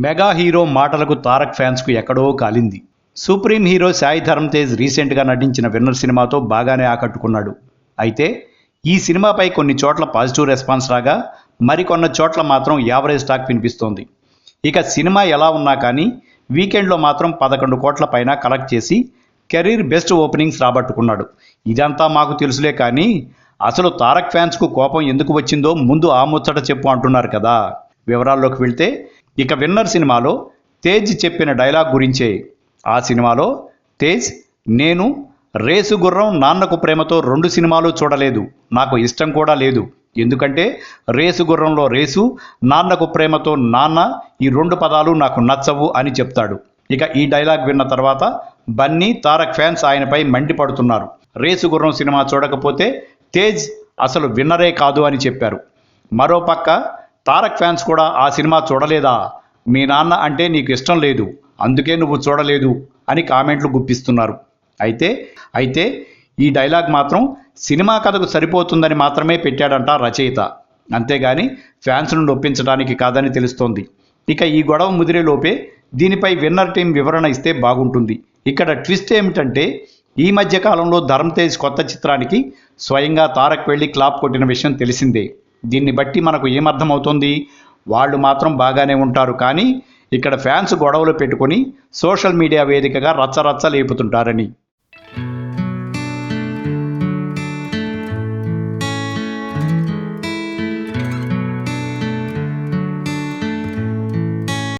Mega hero మాటలకు తారక్ ఫ్యాన్స్కు ఎక్కడో కాలింది. Supreme hero Sai Dharam Tej రీసెంట్గా నటించిన విన్నర్ సినిమాతో బాగానే ఆకట్టుకున్నాడు. అయితే ఈ సినిమాపై కొన్ని చోట్ల పాజిటివ్ రెస్పాన్స్ రాగా మరికొన్న చోట్ల మాత్రం యావరేజ్ టాక్ వినిపిస్తోంది. ఇక సినిమా ఎలా ఉన్నా కానీ వీకెండ్లో మాత్రం 11 కోట్ల పైన కలెక్ట్ చేసి కెరీర్ బెస్ట్ ఓపెనింగ్స్ రాబట్టుకున్నాడు. ఇదంతా మాకు తెలుసులే కానీ అసలు తారక్ ఫ్యాన్స్కు కోపం ఎందుకు వచ్చిందో ముందు ఆ ముచ్చట చెప్పు అంటున్నారు కదా. వివరాల్లోకి వెళ్తే ఇక విన్నర్ సినిమాలో తేజ్ చెప్పిన డైలాగ్ గురించే. ఆ సినిమాలో తేజ్, నేను రేసు గుర్రం నాన్నకు ప్రేమతో 2 సినిమాలు చూడలేదు, నాకు ఇష్టం కూడా లేదు, ఎందుకంటే రేసు గుర్రంలో రేసు, నాన్నకు ప్రేమతో నాన్న, ఈ 2 పదాలు నాకు నచ్చవు అని చెప్తాడు. ఇక ఈ డైలాగ్ విన్న తర్వాత బన్నీ, తారక్ ఫ్యాన్స్ ఆయనపై మండిపడుతున్నారు. రేసు గుర్రం సినిమా చూడకపోతే తేజ్ అసలు విన్నరే కాదు అని చెప్పారు. మరోపక్క తారక్ ఫ్యాన్స్ కూడా ఆ సినిమా చూడలేదా, మీ నాన్న అంటే నీకు ఇష్టం లేదు, అందుకే నువ్వు చూడలేదు అని కామెంట్లు గుప్పిస్తున్నారు. అయితే ఈ డైలాగ్ మాత్రం సినిమా కథకు సరిపోతుందని మాత్రమే పెట్టాడంట రచయిత, అంతేగాని ఫ్యాన్స్ను నొప్పించడానికి కాదని తెలుస్తోంది. ఇక ఈ గొడవ ముదిరేలోపే దీనిపై విన్నర్ టీం వివరణ ఇస్తే బాగుంటుంది. ఇక్కడ ట్విస్ట్ ఏమిటంటే ఈ మధ్య కాలంలో ధరమ్ తేజ్ కొత్త చిత్రానికి స్వయంగా తారక్ వెళ్ళి క్లాప్ కొట్టిన విషయం తెలిసిందే. దీన్ని బట్టి మనకు ఏమర్థమవుతోంది, వాళ్ళు మాత్రం బాగానే ఉంటారు, కానీ ఇక్కడ ఫ్యాన్స్ గొడవలు పెట్టుకొని సోషల్ మీడియా వేదికగా రచ్చరచ్చ లేపుతుంటారని.